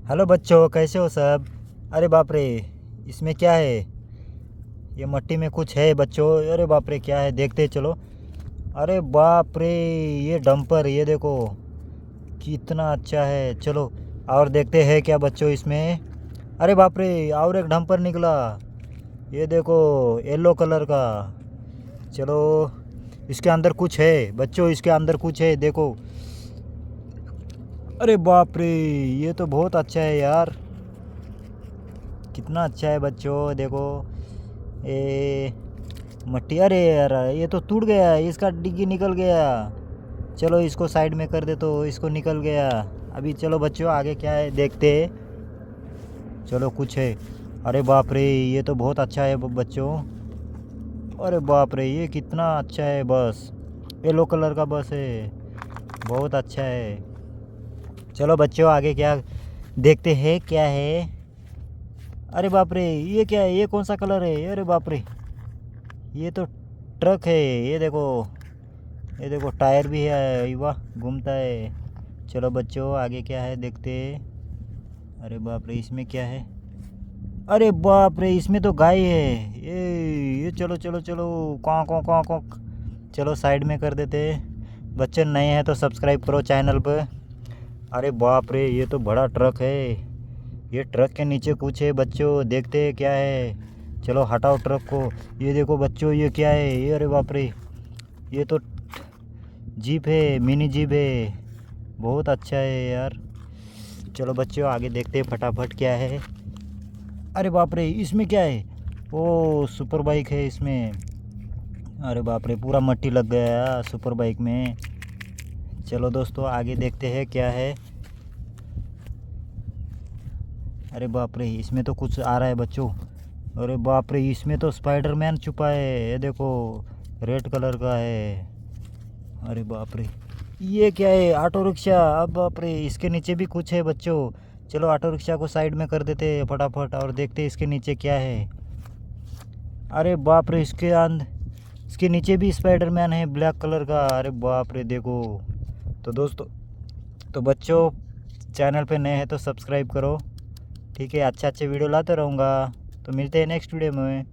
Hello बच्चों, कैसे हो सब। अरे बाप रे, इसमें क्या है। ये मट्टी में कुछ है बच्चों। अरे बाप रे, क्या है देखते चलो। अरे बाप रे, ये डंपर, ये देखो कितना अच्छा है। चलो और देखते हैं क्या बच्चों इसमें। अरे बाप रे, और एक डंपर निकला। ये देखो, येलो कलर का। चलो, इसके अंदर कुछ है बच्चों, इसके अंदर कुछ है देखो। अरे बाप रे, ये तो बहुत अच्छा है यार। कितना अच्छा है बच्चों, देखो। ए मट्टी, अरे यार ये तो टूट गया, इसका डिग्गी निकल गया। चलो इसको साइड में कर दे, तो इसको निकल गया। अभी चलो बच्चों, आगे क्या है देखते। चलो कुछ है। अरे बाप रे, ये तो बहुत अच्छा है बच्चों। अरे बाप रे, ये कितना अच्छा है बस। येलो कलर का बस है, बहुत अच्छा है। चलो बच्चों, आगे क्या देखते हैं क्या है। अरे बाप रे, ये क्या है, ये कौन सा कलर है। अरे बाप रे, ये तो ट्रक है। ये देखो, ये देखो टायर भी है, ये वाह घूमता है। चलो बच्चों, आगे क्या है देखते। अरे बाप रे, इसमें क्या है। अरे बाप रे, इसमें तो गाय है। ये चलो चलो चलो, कौन कौन कौन कौन। चलो साइड में कर देते। बच्चे नए हैं तो सब्सक्राइब करो चैनल पर। अरे बाप रे, ये तो बड़ा ट्रक है। ये ट्रक के नीचे कुछ है बच्चों, देखते हैं क्या है। चलो हटाओ ट्रक को। ये देखो बच्चों, ये क्या है ये। अरे बाप रे, ये तो जीप है, मिनी जीप है। बहुत अच्छा है यार। चलो बच्चों, आगे देखते हैं फटाफट क्या है। अरे बाप रे, इसमें क्या है। ओ सुपर बाइक है इसमें। अरे बाप रे, पूरा मट्टी लग गया सुपर बाइक में। चलो दोस्तों, आगे देखते हैं क्या है। अरे बाप रे, इसमें तो कुछ आ रहा है बच्चों। अरे बाप रे, इसमें तो स्पाइडरमैन छुपा है, ये देखो रेड कलर का है। अरे बाप रे, ये क्या है, ऑटो रिक्शा। अब बाप रे, इसके नीचे भी कुछ है बच्चों। चलो ऑटो रिक्शा को साइड में कर देते हैं फटाफट, और देखते इसके नीचे क्या है। अरे बाप रे, इसके नीचे भी स्पाइडरमैन है ब्लैक कलर का। अरे बाप रे, देखो। तो दोस्तों, तो बच्चों, चैनल पे नए हैं तो सब्सक्राइब करो। ठीक है, अच्छे अच्छे वीडियो लाते रहूँगा। तो मिलते हैं नेक्स्ट वीडियो में।